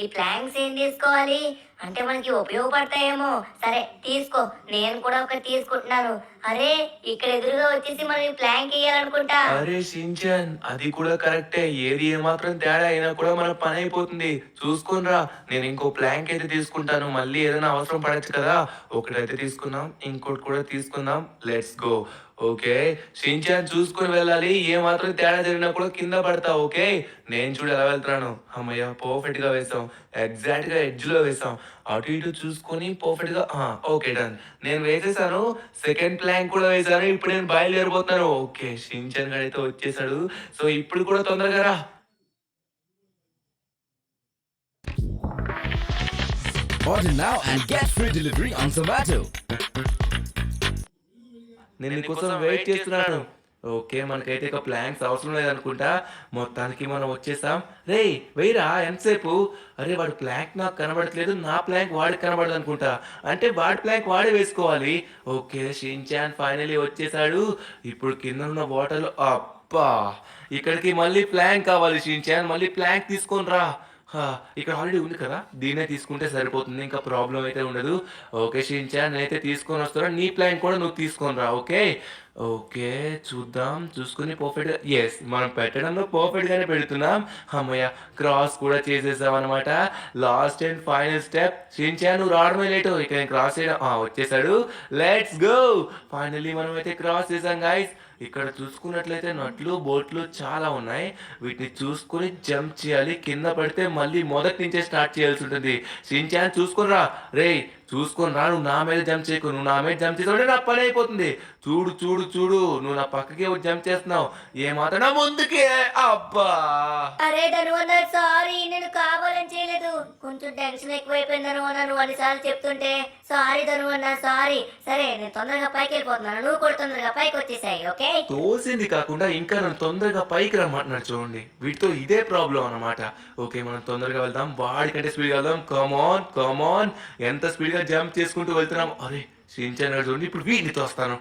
S4: ఈ ప్లాంక్స్ ఏం తీసుకోవాలి అంటే మనకి ఉపయోగపడతాయేమో. సరే తీసుకో, నేను కూడా ఒకటి తీసుకుంటున్నాను. అరే ఇక్కడ ఎదురుగా వచ్చేసి మనం ఈ ప్లాంక్ వేయాలనుకుంటా.
S2: అరే షించాన్, అది కూడా కరెక్టే. ఏది ఏమాత్రం తేడా అయినా కూడా మన పని అయిపోతుంది. చూసుకోనరా, నేను ఇంకో ప్లాంక్ అయితే తీసుకుంటాను. మళ్ళీ ఏదైనా అవసరం పడచ్చు కదా. ఒకటైతే తీసుకున్నాం, ఇంకోటి కూడా తీసుకుందాం. Let's go. ఓకే షించాన్, చూసుకొని వెళ్ళాలి. ఏ మాత్రం తేడా జరిగినా కూడా కింద పడతా. ఓకే, నేను చూడు ఎలా వెళ్తున్నాను. అమ్మయ్య, పర్ఫెక్ట్ గా వేసాం. ఎగ్జాక్ట్ గా ఎడ్జ్ లో వేసాం. అటు ఇటు చూసుకొని పర్ఫెక్ట్ గా. ఓకే డన్, నేను వేసేసాను. సెకండ్ ప్లాంక్ కూడా వేసాను. ఇప్పుడు నేను బయలుదేరిపోతున్నాను. ఓకే, షించాన్ గడు అయితే వచ్చేసాడు. సో ఇప్పుడు కూడా తొందరగా రా.
S5: Order now and get free delivery on Zomato.
S2: నేను నీకోసం వెయిట్ చేస్తున్నాను. ఓకే, మనకైతే ఇక ప్లాన్స్ అవసరం లేదనుకుంటా. మొత్తానికి మనం వచ్చేసాం. రే వెయ్యరా, ఎంతసేపు? అరే వాడు ప్లాంక్ నాకు కనబడట్లేదు, నా ప్లాంక్ వాడికి కనబడదు అనుకుంటా. అంటే వాడి ప్లాంక్ వాడే వేసుకోవాలి. ఓకే, షించాన్ ఫైనలీ వచ్చేసాడు. ఇప్పుడు కింద ఉన్న వాటర్లో అబ్బా, ఇక్కడికి మళ్ళీ ప్లాంక్ కావాలి. షించాన్ మళ్ళీ ప్లాంక్ తీసుకొని రా. ఇక్కడ ఆల్రెడీ ఉంది కదా, దీనే తీసుకుంటే సరిపోతుంది. ఇంకా ప్రాబ్లం అయితే ఉండదు. ఓకే షించాన్, నేనైతే తీసుకొని వస్తాను. నీ ప్లాన్ కూడా నువ్వు తీసుకొని రా. ఓకే ఓకే, చూద్దాం. చూసుకుని పర్ఫెక్ట్గా. ఎస్, మనం పెట్టడంలో పర్ఫెక్ట్గానే పెడుతున్నాం. అమ్మయ్య, క్రాస్ కూడా చేసేసాం అనమాట. Last and final step. Shinchan నువ్వు రావడమే లేటు. ఇక నేను క్రాస్ చేయడం వచ్చేసాడు. Let's go. ఫైనల్లీ మనం అయితే క్రాస్ చేసాం గైస్. ఇక్కడ చూసుకున్నట్లయితే నట్లు బోట్లు చాలా ఉన్నాయి. వీటిని చూసుకుని జంప్ చేయాలి. కింద పడితే మళ్ళీ మొదటి నుంచే స్టార్ట్ చేయాల్సి ఉంటుంది. షించాన్ చూసుకుని రా. రే చూసుకొని రా, నువ్వు నా మీద జంప్ చేయకు. నువ్వు నా మీద జంప్ చేసావు నా పని అయిపోతుంది. చూడు చూడు చూడు, నువ్వు నా పక్కకే జంప్ చేస్తున్నావు. ఏమాత్రం నా ముందుకే. అబ్బా,
S4: అరే ధనువన్న సారీ, నేను కావాలని చేయలేదు. కొంచెం టెన్షన్ ఎక్కువైపోయింది ధనువన్న, నువ్వు అన్నిసార్లు చెప్తుంటే. సారీ ధనువన్న, సారీ. సరే నేను తొందరగా పైకి వెళ్ళిపోతున్నాను, నువ్వు కూడా తొందరగా పైకి వచ్చేసాయి. ఓకే,
S2: తోసింది కాకుండా ఇంకా నన్ను తొందరగా పైకి రమ్మంటున్నాడు. చూడండి, వీటితో ఇదే ప్రాబ్లం అన్నమాట. ఓకే, మనం తొందరగా వెళ్దాం. వాడికంటే స్పీడ్గా వెళ్దాం. కమాన్ కమాన్, ఎంత స్పీడ్గా జంప్ చేసుకుంటూ వెళ్తున్నాం. అరే షించాన్ గారు చూడండి, ఇప్పుడు వీడిని తోస్తాను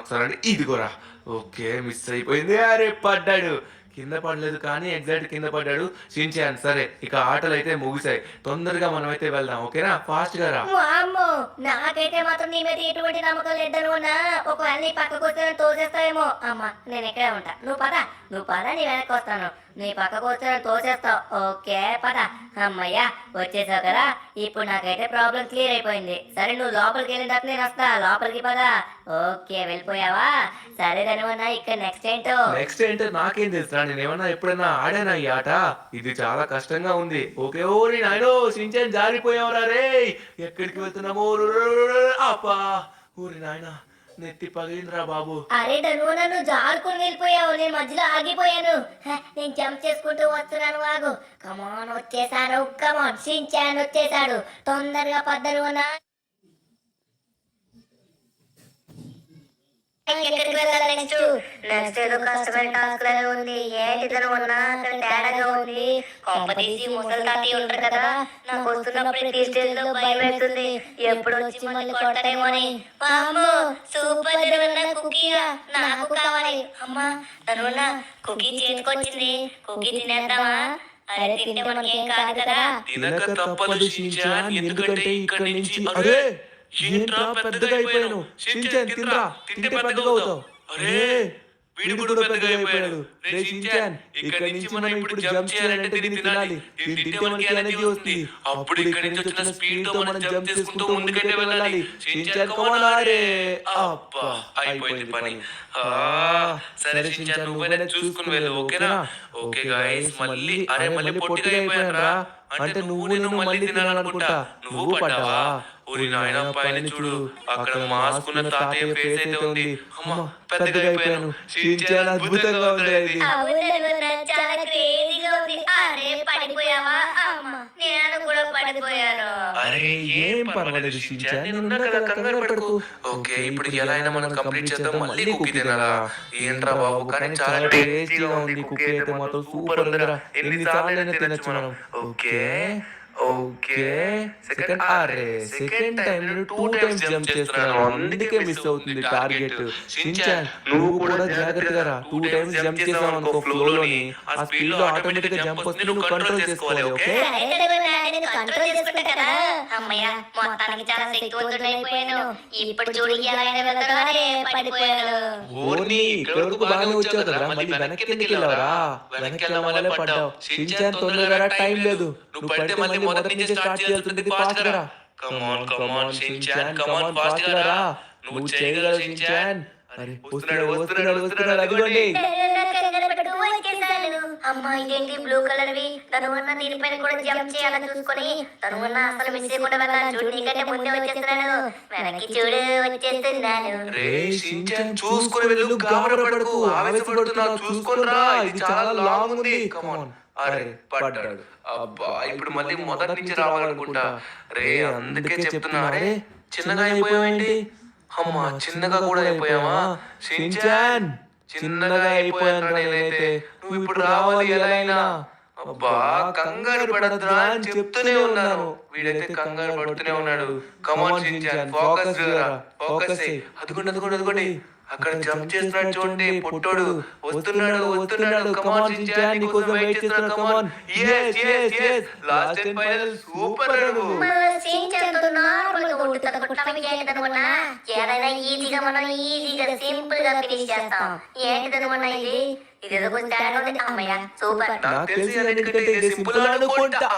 S2: ఒకసారి అంటే ఇదిగోరా. ఓకే, మిస్ అయిపోయింది. అరే పడ్డాడు. కింద పడలేదు కానీ ఎగ్జాక్ట్ కింద పడ్డాడు షించాన్. సరే, ఇక ఆటలు అయితే ముగిసాయి. తొందరగా మనం అయితే వెళ్దాం. ఓకేనా, ఫాస్ట్ గా రా.
S4: అమ్మో, నాకైతే మాత్రం నీ మీద ఎటువంటి నమ్మకం లేదు. ఒకవేళ నీ పక్కకు వస్తే తోసేస్తావేమో. అమ్మా, నేను ఎక్కడే ఉంటా. నువ్వు పద నీ వెనక్కి వస్తాను. నీ పక్కకు వస్తే తోసేస్తావు. ఓకే పద. అమ్మయ్యా, వచ్చేసావు కదా. ఇప్పుడు నాకైతే ప్రాబ్లం క్లియర్ అయిపోయింది. సరే, నువ్వు లోపలికి వెళ్ళిన తర్వాత నేను వస్తా. లోపలికి పద. ఓకే, వెళ్ళిపోయావా? సరే ధనువన్నా, ఇక్కడ నెక్స్ట్ ఏంటో
S2: నాకేం తెలుసా? నేను ఏమన్నా ఎప్పుడైనా ఆడానా ఈ ఆట? ఇది చాలా కష్టంగా ఉంది. ఓకే, ఓరి నాయనో, షించాన్ జారిపోయావురా రే. ఎక్కడికి వెళ్తున్నాము? అప్పా, ఓరి నాయనా, నెత్తి పగిలిందిరా బాబు.
S4: అరే ధనువన్న, నువ్వు జారుకుని వెళ్ళిపోయావు, నేను మధ్యలో ఆగిపోయాను. నేను జంప్ చేసుకుంటూ వస్తున్నాను. ఆగు. కమాన్, వచ్చేసాను. కమాన్, షించాన్ వచ్చేసాడు. తొందరగా పద్దనువన్న. నెక్స్ట్ ఏదో కష్టమైన టాస్క్ లాగా ఉంది. ఏంటి ధనువన్న, తేడాగా ఉంది. కాంపిటీసి ముసలి తాతయ్య ఉంటారు కదా, నాకు వస్తున్నప్పుడు ఈ స్టేజ్ లో భయం వేస్తుంది. ఎప్పుడు వచ్చి మళ్ళీ కొడతారేమో అని. అమ్మో, సూపర్ ధనువన్న, కుకీయా నాకు కావాలి. అమ్మా ధనువన్న, కుకీ చేతికొచ్చింది. కుకీ తినేద్దామా? అరే తింటే మనకేం కాదు కదా.
S2: తినక తప్పదు షించాన్, ఎందుకంటే ఇక్కడి నుంచి. అరే ఏంట్రా పెద్దగా అయిపోయాను. షించాన్ తినరా, తింటే పెద్దగా అవుతావు. అరే వీడు కూడా పెద్దగా అయిపోయాడు. రే షించాన్, ఇక్కడి నుంచి మనం ఇప్పుడు జంప్ చేయాలంటే దీన్ని తినాలి. దీన్ని తింటే మనకి ఎనర్జీ వస్తుంది. అప్పుడు ఇక్కడి నుంచి వచ్చిన స్పీడ్ తో మనం జంప్ చేసుకుంటూ ముందుకైతే వెళ్ళాలి. షించాన్ కమాన్. అరే అబ్బా, అయిపోయింది పని. సరే షించాన్, నువ్వైనా చూసుకుని వెళ్ళు. ఓకేనా? ఓకే గైస్, మళ్ళీ పొట్టిగా అయిపోయాను రా. అంటే నువ్వు నేను మళ్ళీ తినాలనుకుంటా. నువ్వు పడ్డావా? ఊరి నాయన పైన చూడు, అక్కడ మాస్క్ ఉన్న తాతయ్య ఫేస్ అయితే ఉంది. అమ్మ పెద్దగా అయిపోయాను. షించాన్ అద్భుతంగా ఉంది ఇది.
S4: అవునన్నా చాలా క్రేజీగా ఉంది. అరే పడిపోయావా అమ్మ, నేను కూడా పడిపోయాను.
S2: అరే ఏం పర్వాలేదు షించాన్, నేను ఉన్నా కదా, కంగారు పడకు. ఓకే ఇప్పుడు ఎలా అయినా మనం కంప్లీట్ చేద్దాం. మళ్ళీ కుకీ తినాలా? ఏంట్రా బాబు, కానీ చాలా టేస్టీగా ఉంది. కుకీ అయితే మాత్రం సూపర్ ఉందిరా. ఎన్నిసార్లు తినచ్చు మనం. Okay okay second second time నేను 2 టైమ్స్ జంప్ చేస్తున్నాను, అందుకే మిస్ అవుతుంది టార్గెట్. షించాన్ నువ్వు కూడా జాగ్రత్తగా రా. 2 టైమ్స్ జంప్ చేసావు అనుకో ఫ్లోలోని, ఆ స్పీడ్ లో ఆటోమేటిక్ గా జంప్ వస్తుంది, నువ్వు కంట్రోల్ చేసుకోవాలి. ఓకే
S4: నేను కంట్రోల్ చేసుకుంటా కదా. అమ్మయ్య మొత్తానికి చాలా శక్తివంతుడైపోయాను. ఇప్పుడు చూడు ఎలా అయినా వెళ్తానే పడిపోయాను.
S2: ఓర్ని ఇక్కడ వరకు బాగానే వచ్చావు కదా, మళ్ళీ వెనక్కి ఎందుకు వెళ్ళావరా? వెనక్కి వెళ్ళడం వల్లే పడ్డావు. షించాన్ తొందరగా, టైం లేదు. నువ్వు పడితే మళ్ళీ మొదటి నుంచి స్టార్ట్ చేయాల్సింది. ఫాస్ట్ గా రా. కమాన్ షించాన్, కమాన్ ఫాస్ట్ గా రా. నువ్వు చేయగలవు షించాన్. అరే వస్తున్నాడు అదిగోండి.
S4: అమ్మా ఇదేంటి బ్లూ కలర్ వి? తను ఉన్న దీనిపైన కూడా జంప్ చేయాలని చూసుకొని తను ఉన్న అసలు మిస్ చేయకుండా వెళ్ళాను. చూడు నీకంటే ముందే వచ్చేస్తున్నాను. వెనక్కి చూడు వచ్చేస్తున్నాను.
S2: రే షించాన్ చూసుకొని వెళ్ళు, గాబరా పడకు, ఆవేశపడుతున్నావు. చూసుకొని రా, ఇది చాలా లాంగ్ ఉంది. కమాన్. అరే పడ్డాడు. అబ్బా ఇప్పుడు మళ్ళీ మొదటి నుంచి రావాలనుకుంటా. రే అందుకే చెప్తున్నా, అరే చిన్నగా అయిపోయావేంటి? అమ్మా చిన్నగా కూడా అయిపోయావా? షించాన్ చిన్నగా అయిపోయాను నేనైతే. నువ్వు ఇప్పుడు రావాలి ఎలా అయినా. అబ్బా కంగారు పడద్దురా అని చెప్తూనే ఉన్నాను, వీడైతే కంగారు పడుతూనే ఉన్నాడు. కమాన్ షించాన్ ఫోకస్ ఫోకస్. అదిగోండి అక్కడ జంప్ చేస్తున్నాడు చూడండి పొట్టోడు. వస్తున్నాడు. కమాన్ షించాన్ నీకోసం వెయిట్ చేస్తున్నా. కమాన్ yes last and final super అడుగు.
S4: ఏదైనా ఈజీగా మనం ఈజీగా సింపుల్ గా ఫినిష్ చేస్తాం. ఏంటిది మొన్న ఇది? ఇదేదో కొంచెం తేడా ఉంది. అమ్మయ్య సూపర్.
S2: నాకు తెలిసి ఎందుకంటే ఇది సింపుల్ అనుకుంటా.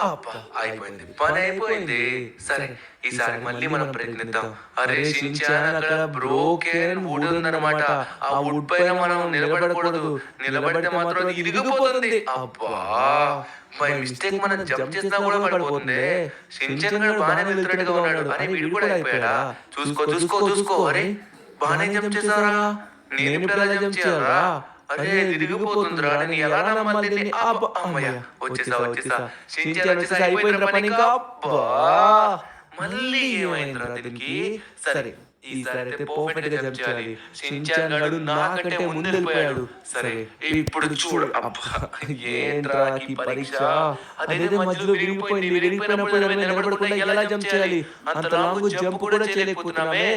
S2: అయిపోయింది, పని అయిపోయింది. సరే ఈసారి మళ్ళీ మనం ప్రయత్నిద్దాం. అరే షించాన్ అక్కడ బ్రోకెన్ వుడ్ ఉందన్నమాట. ఆ వుడ్ పైన మనం నిలబడకూడదు, నిలబడితే మాత్రం అది ఇరిగిపోతుంది. అబ్బా బై మిస్టేక్ మనం జంప్ చేసినా కూడా పడిపోతుంది. షించాన్ గారు బాగానే వెళ్తున్నట్టుగా ఉన్నాడు. అరే వీడు కూడా అయిపోయాడా? చూసుకో. అరే బాగానే జంప్ చేశారా? నేను ఇప్పుడు ఎలా జంప్ చేయాలరా? అరే తిరిగిపోతుందిరా, నేను ఎలా నమ్మాలి దీన్ని? అమ్మయ్య వచ్చేసా. షించాన్ వచ్చేసా, అయిపోయిందిరా పని ఇంకా. అబ్బా మళ్ళీ ఏమైందిరా దీనికి? సరే ఈసారి అయితే పర్ఫెక్ట్ గా జంప్ చేయాలి. షించాన్ గాడు నాకంటే ముందు వెళ్ళిపోయాడు. సరే ఇప్పుడు చూడు. అబ్బా ఏంట్రా ఈ పరీక్ష? అదేదో మధ్యలో విరిగిపోయినప్పుడు నిలబడకుండా ఎలా జంప్ చేయాలి? అంత లాంగ్ జంప్ కూడా చేయలేకపోతున్నామే.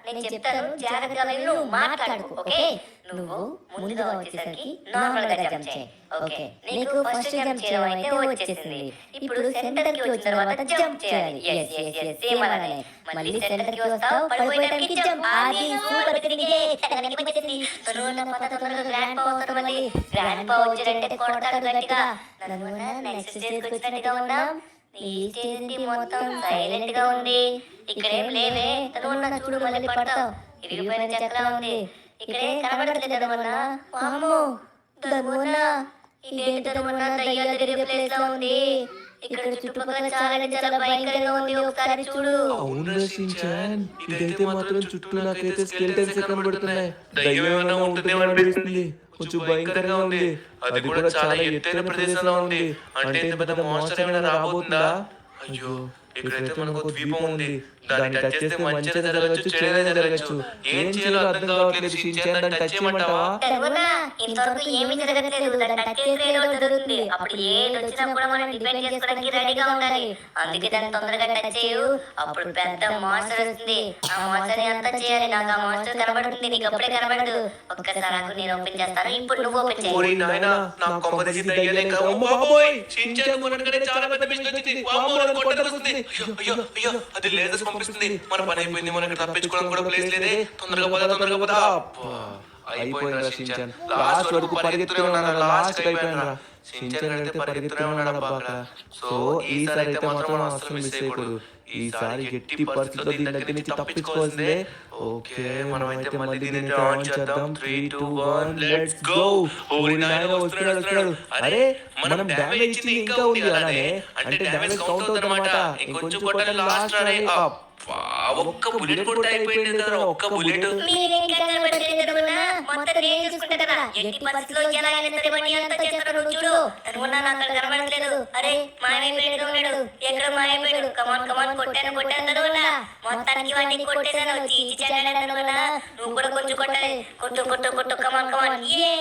S4: నేను చెప్తాను జాగ్రత్తగా వెళ్ళు, మాట్లాడుకో. ఓకే నువ్వు ముందుగా వచ్చేసరికి నార్మల్ గా జంప్ చేయి. ఓకే నీకు ఫస్ట్ జంప్ చేయడం అయితే వచ్చేసింది. ఇప్పుడు సెంటర్ కి వచ్చిన తర్వాత జంప్ చేయాలి. సేమ్ అలానే మళ్ళీ సెంటర్ కి వస్తావు, పడిపోయడానికి జంప్. అది సూపర్ తిరిగే వచ్చేసింది. తరుణ పద్ధతిలో గ్రాండ్ పా వస్తాడు. మళ్ళీ గ్రాండ్ పా వచ్చాడంటే కొడతాడు గట్టిగా. నెక్స్ట్ స్టేజ్ కి వచ్చినట్టుగా ఉన్నాం. ఈ స్టేజ్ మొత్తం సైలెంట్ గా ఉంది. ఇక్కడేం లేవే. తరుణ చూడు మళ్ళీ పడతావు. ఇరిగిపోయిన చెక్కలా ఉంది. ఇక్కడే కనబడట్లేదు తరుణ. వామ్మో తరుణ, ఇదేంటి తరుణ, దయ్యాలు తిరిగే ప్లేస్ లా ఉంది. ఇక్కడ చుట్టుపక్కల చాలా భయంకరంగా ఉంది. ఒకసారి చూడు.
S2: అవును షించాన్, ఇదైతే మాత్రం చుట్టూ నాకైతే స్కెలిటన్స్ కనబడుతున్నాయి. దయ్యం ఏమైనా ఉంటుందేమో అనిపిస్తుంది. కొంచెం భయంకరంగా ఉంది. అది కూడా చాలా ఎత్తైన ప్రదేశంలో ఉంది. అంటే ఇంత పెద్ద మాన్స్టర్ ఏమైనా రాబోతుందా? అయ్యో ఇక్కడైతే మనకు ద్వీపం ఉంది. దాన్ని టచ్ చేస్తే మంచిగా జరగచ్చు, చెడైనా జరగచ్చు. ఏం చేయాలో అర్థం కావట్లేదు షించాన్. దాన్ని టచ్ చేయమంటావా?
S4: ఇంతవరకు ఏమీ జరగట్లేదు. దాన్ని టచ్ చేస్తే ఏదో జరుగుతుంది. అప్పుడు ఏది వచ్చినా కూడా మనం డిపెండ్ చేసుకోవడానికి రెడీగా ఉండాలి. అందుకే దాన్ని తొందరగా టచ్ చేయు. అప్పుడు పెద్ద మాన్స్టర్ వస్తుంది. ఆ మాన్స్టర్ అంతా చేయాలి. నాకు ఆ మాన్స్టర్ కనబడుతుంది, నీకు అప్పుడే కనబడదు. ఒక్కసారి నాకు నేను ఓపెన్ చేస్తాను. ఇప్పుడు నువ్వు ఓపెన్ చేయి.
S2: ఓరి నాయనా, నా కొంపదీసి దయ్యాలే కావు. అమ్మో బాబోయ్, షించాన్ మునగడే చాలా పెద్ద మిషన్ వచ్చింది. వామ్మో నన్ను కొట్టకొస్తుంది. అయ్యో అది లేజర్స్ పంపిస్తుంది. మన పని అయిపోయింది. మనకి తప్పించుకోవడం కూడా ప్లేస్ లేదే. తొందరగా పద. అయిపోయిందా షించాన్? లాస్ట్ వరకు పరిగెత్తునే ఉన్నాడు. లాస్ట్ అయిపోయినా షించాన్ అయితే పరిగెత్తునే ఉన్నాడు అబ్బా అక్కడ. సో ఈసారి అయితే మాత్రం అసలు మిస్ అయిపోడు. ఈసారి ఎట్టి పరిస్థితుల్లో దీని దగ్గర నుంచి తప్పించుకోవాల్సిందే. ఓకే మనమైతే మళ్ళీ దీన్ని ఆన్ చేద్దాం. 3, 2, 1 లెట్స్ గో. వస్తున్నాడు. అరే మనం డ్యామేజ్ ఇచ్చింది ఇంకా ఉంది అలానే, అంటే డ్యామేజ్ కౌంట్ అవుతుందన్నమాట. ఇంకొంచెం కొట్టాలి లాస్ట్ రాని. ఒక్క బుల్లెట్ కొట్ట అయిపోయింది కదా, ఒక్క బుల్లెట్.
S4: మీరేం కంగారు పడలేదు తరువునా, మొత్తం నేను చూసుకుంటా కదా. ఎట్టి పరిస్థితుల్లో ఎలా అయినా సరే వాడిని అంతా చేస్తాను చూడు. తరువునా నాకు కనబడట్లేదు. అరే మాయమైపోయాడు ఉన్నాడు, ఎక్కడ మాయమైపోయాడు. కమాన్ కొట్టాను తరువునా. మొత్తానికి వాడిని కొట్టేశాను. చీచి చెడ్డాడు తరువునా. నువ్వు కూడా కొంచెం కొట్టాలి. కొట్టు కమాన్. ఏ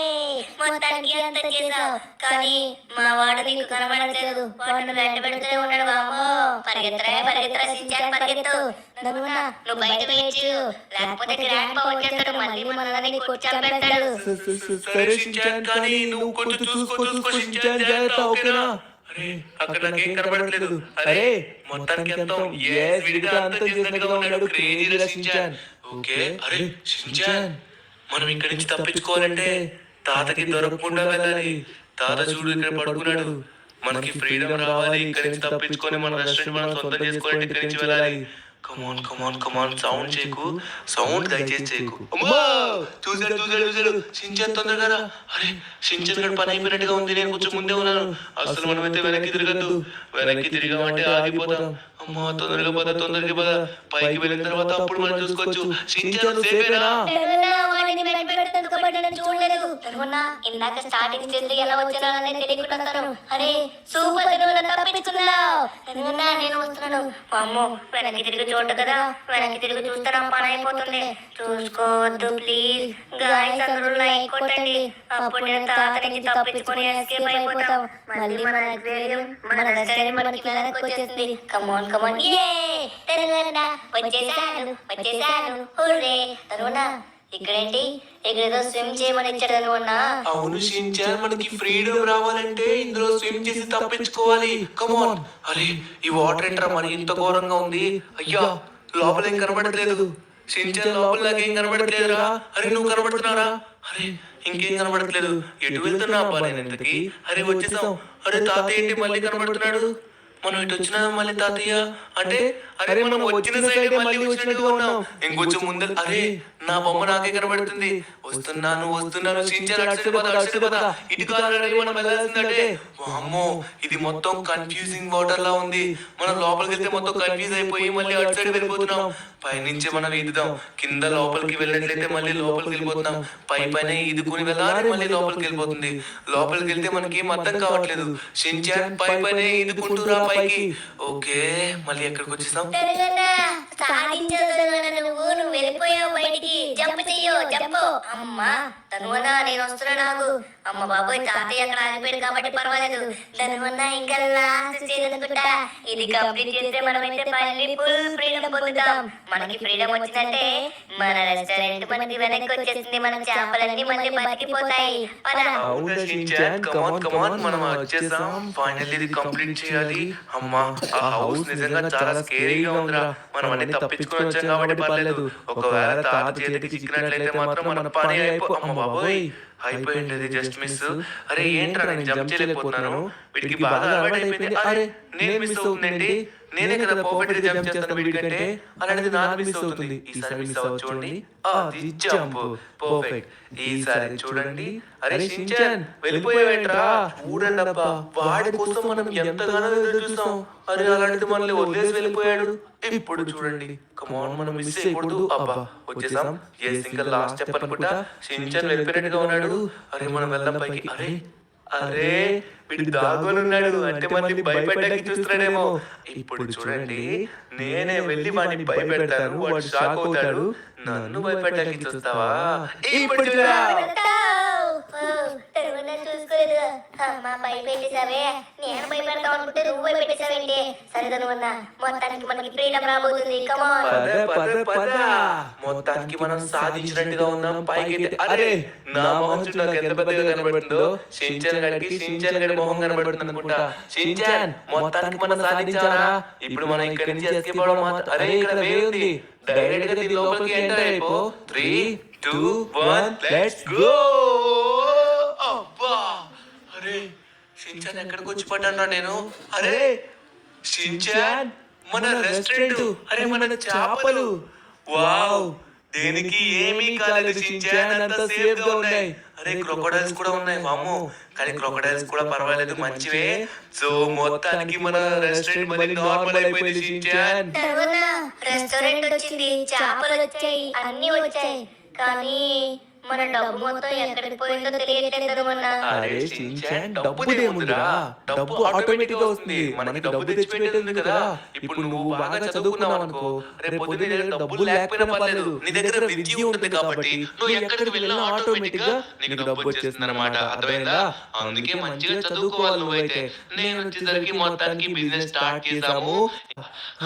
S4: మొత్తానికి అంతా చేసావు, కానీ మా వాడు నీకు కనబడట్లేదు. వాడిని వెంట పెడుతూనే ఉన్నాడు. బాబో పరిగెత్తరా సించాన్ పరిగెత్తు. తరువునా నువ్వు బయట వేయచ్చు, లేకపోతే గ్రాండ్ పా వచ్చేస్తాడు. మళ్ళీ మనల్ని కొట్టాడు.
S2: సరే షించాన్, కానీ నువ్వు కొంచెం చూసుకో షించాన్, జాగ్రత్త ఓకేనా? అరే అక్కడ నాకేం కనబడట్లేదు. అరే మొత్తానికి అంతం విడిగా అంతం చేసినట్టుగా ఉన్నాడు. Crazy Shinchan. ఓకే అరే షించాన్, మనం ఇక్కడి నుంచి తప్పించుకోవాలంటే తాతకి దొరకకుండా వెళ్ళాలి. తాత చూడు ఇక్కడ పడుకున్నాడు. మనకి ఫ్రీడమ్ రావాలి. ఇక్కడి నుంచి తప్పించుకొని మన రెస్టారెంట్ మనం సొంతం చేసుకోవాలంటే ఇక్కడి నుంచి వెళ్ళాలి. కమాన్ సౌండ్ చేయకు, సౌండ్ దయచేసి చేయకు. చూసాడు షించాన్ తొందరగా. అరే షించాన్ గడ పని అయిపోయినట్టుగా ఉంది. నేను కొంచెం ముందే ఉన్నాను. అసలు మనమైతే వెనక్కి తిరగద్దు. వెనక్కి తిరిగామంటే ఆగిపోతాం. అమ్మా తొందరగా పద. పైకి వెళ్ళిన తర్వాత అప్పుడు మనం చూసుకోవచ్చు. షించాన్ సేఫేనా?
S4: ఇందాక స్టార్టింగ్ స్టేజ్ ఎలా వచ్చానని తెలియకుంటాను. అరే సూపర్ తప్పించుకున్నావు. నేను వస్తున్నాను. అమ్మో వెనక్కి తిరిగి చూడ కదా, వెనక్కి తిరిగి చూస్తారా పని అయిపోతుంది. చూసుకోవద్దు ప్లీజ్. గాయస్ అందరూ లైక్ కొట్టండి. అప్పుడు నేను తాత నుంచి తప్పించుకొని ఎస్కేప్ అయిపోతాం. మళ్ళీ మన అక్వేరియం మన రెస్టారెంట్ మనకి వెనక్కి వచ్చేసింది. కమాన్ వచ్చేసాను. హుర్రే తరువునా. ఇక్కడేంటి, ఇక్కడేదో స్విమ్ చేయమని ఇచ్చాడు తరువునా.
S2: అవును షించాన్, మనకి ఫ్రీడమ్ రావాలంటే ఇందులో స్విమ్ చేసి తప్పించుకోవాలి. కమాన్. అరే ఈ వాటర్ ఏంట్రా మరి ఇంత ఘోరంగా ఉంది. అయ్యా లోపల ఏం కనబడట్లేదు. షించాన్ లోపల నాకేం కనబడట్లేదురా. అరే నువ్వు కనబడుతున్నారా? అరే ఇంకేం కనబడట్లేదు. ఎటు వెళ్తున్నా అబ్బా నేను ఇంతకి? అరే వచ్చేసాం. అరే తాతయ్య ఏంటి మళ్ళీ కనబడుతున్నాడు? మనం ఇటు వచ్చినా మళ్ళీ తాతయ్య అంటే, అరే మనం వచ్చిన సైడ్ మళ్ళీ వచ్చినట్టుగా ఉన్నాం. ఇంకొంచెం ముందు. అరే నా బొమ్మ నాకే కనబడుతుంది. వస్తున్నాను. షించాన్ అటు పద. ఇటు కాదని మనం వెళ్ళాల్సిందంటే. అమ్మో ఇది మొత్తం కన్ఫ్యూజింగ్ వాటర్ లా ఉంది. మనం లోపలికి వెళ్తే మొత్తం కన్ఫ్యూజ్ అయిపోయి మళ్ళీ అటు సైడ్ వెళ్ళిపోతున్నాం. పైనుంచి మనం ఈదుదాం. కింద లోపలికి వెళ్ళినట్లయితే మళ్ళీ లోపలికి వెళ్ళిపోతున్నాం. పైన ఈదుకుని వెళ్ళాలి, మళ్ళీ లోపలికి వెళ్ళిపోతుంది. లోపలికి వెళ్తే మనకి ఏం అర్థం కావట్లేదు. షించాన్ పైన ఈదుకుంటూరా పైకి. ఓకే మళ్ళీ ఎక్కడికి వచ్చేసాం?
S4: నువ్వు వెళ్ళిపోయావు బయటికి. జంపు. అమ్మా తనువన్నా నేను వస్తున్నాను. అమ్మ బాబోయ్ తాతయ్య అక్కడ ఆగిపోయాడు కాబట్టి పర్వాలేదు. తనువన్నా ఇంకా లాస్ట్ స్టేజ్ అనుకుంటా. ఇది కంప్లీట్ చేస్తే మనమైతే ఫైనల్లీ ఫుల్ ఫ్రీడమ్ పొందుతాం. మనకి ఫ్రీడమ్ వచ్చిందంటే మన రెస్టారెంట్ మనకి వెనక్కి వచ్చేసింది. మన చేపలన్నీ మళ్ళీ బతికిపోతాయి.
S2: అవును షించాన్, కమాన్ మనం వచ్చేసాం. ఫైనల్లీ ఇది కంప్లీట్ చేయాలి. అమ్మా ఆ హౌస్ నిజంగా చాలా స్కేరీగా ఉందిరా. మనం అన్ని తప్పించుకొని వచ్చాం కాబట్టి పర్లేదు. ఒకవేళ తాత చేతికి చిక్కినట్లయితే మాత్రం మన పని అమ్మ బాబోయ్ అయిపోయింది. అది జస్ట్ మిస్. అరే ఏంట్రా నేను జంప్ చేయలేకపోతున్నాను. వీటికి బాగా అలవాటు అయిపోయింది. అరే నేను మిస్ అవుతుందండి. నేనే కదా పర్ఫెక్ట్ గా జంప్ చేస్తాను వీటికంటే. అలాంటిది నాకు మిస్ అవుతుంది. ఈసారి మిస్ అవ్వ చూడండి. అది జంప్ పర్ఫెక్ట్. ఈసారి చూడండి. అరే షించాన్ వెళ్ళిపోయావేంట్రా? చూడండి అబ్బా వాడి కోసం మనం ఎంతగానో ఎదురు చూస్తాం. అరే అలాంటిది మనల్ని వదిలేసి వెళ్ళిపోయాడు. ఇప్పుడు చూడండి కమాన్ మనం మిస్ చేయకూడదు. అబ్బా వచ్చేసాం. ఇంకా లాస్ట్ స్టెప్ అనుకుంటా. షించాన్ వెళ్ళిపోయినట్టుగా ఉన్నాడు. అరే మనం వెళ్దాం పైకి. అరే వీడు దాగుని ఉన్నాడు అంటే మళ్ళీ భయపెట్టడానికి చూస్తున్నాడేమో. ఇప్పుడు చూడండి నేనే వెళ్ళి వాడిని భయపెడతాను. వాడు షాక్ అవుతాడు. నన్ను భయపెట్టడానికి చూస్తావా? ఇప్పుడు
S4: చూసుకోలేదు. అమ్మా భయపెట్టేసావే. నేను భయపెడతావు అనుకుంటే నువ్వు భయపెట్టేసావేంటి? సరే తనువన్నా మొత్తానికి మనకి ఫ్రీడమ్ రాబోతుంది.
S2: పద మొత్తానికి మనం సాధించినట్టుగా ఉన్నాం. పైకి అరే నా మొహం చూడు నాకు ఎంత పెద్దగా కనబడుతుందో. షించాన్ గడి మొహం కనబడుతుంది అనుకుంటా. షించాన్ మొత్తానికి మనం సాధించారా? ఇప్పుడు మనం ఇక్కడి నుంచి ఎస్కేప్ అవ్వడం మాత్రం. అరే ఇక్కడ వే ఉంది. డైరెక్ట్ గా దీని లోపలికి ఎంటర్ అయిపో. 3, 2, 1 లెట్స్ గో. అబ్బా అరే షించాన్ ఎక్కడికి వచ్చి పడ్డాను నేను. అరే షించాన్ మన రెస్టారెంట్, అరే మన చేపలు. వావ్, దేనికి ఏమీ కాలేదు షించాన్, అంత సేఫ్ గా ఉన్నాయి. అరే క్రొకోడైల్స్ కూడా ఉన్నాయి మాము, కానీ క్రొకోడైల్స్ కూడా పర్వాలేదు, మంచివే. సో మొత్తానికి మన రెస్టారెంట్ మళ్ళీ నార్మల్ అయిపోయింది షించాన్.
S4: రెస్టారెంట్ వచ్చింది, చేపలు వచ్చాయి, అన్ని వచ్చాయి, కానీ మన డబ్బు మొత్తం ఎక్కడికి పోయిందో తెలియట్లేదు మొన్న.
S2: అరే షించాన్, డబ్బుదేముందిరా, డబ్బు ఆటోమేటిక్ గా వస్తుంది, మనకి డబ్బు తెచ్చిపెట్టేది కదా. ఇప్పుడు నువ్వు బాగా చదువుకున్నావు అనుకో, రేపు పొద్దున నీ దగ్గర డబ్బులు లేకపోయినా పర్లేదు, నీ దగ్గర విద్య ఉంటుంది కాబట్టి నువ్వు ఎక్కడికి వెళ్ళినా ఆటోమేటిక్ గా నీకు డబ్బు వచ్చేస్తుంది అనమాట, అర్థమైందా? అందుకే మంచిగా చదువుకోవాలి నువ్వైతే. నేను వచ్చేసరికి మొత్తానికి బిజినెస్ స్టార్ట్ చేసాము.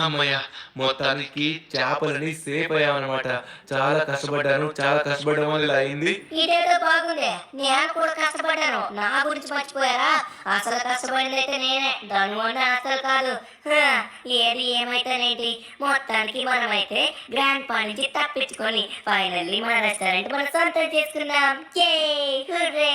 S2: అమ్మయ్య, మొత్తానికి చేపలని సేఫ్ అయ్యామన్నమాట. చాలా కష్టపడ్డాను, చాలా కష్టపడడం వల్ల అయింది.
S4: ఇదేదో బాగుంది, నేను కూడా కష్టపడ్డాను, నా గురించి మర్చిపోయారా? అసలు కష్టపడింది అయితే నేనే, దానివల్ల అసలు కాదు. ఏది ఏమైతేనేంటి, మొత్తానికి మనమైతే గ్రాండ్ పా నుంచి తప్పించుకొని ఫైనల్లీ మన రెస్టారెంట్ మనం సొంతం చేసుకున్నాం. హుర్రే!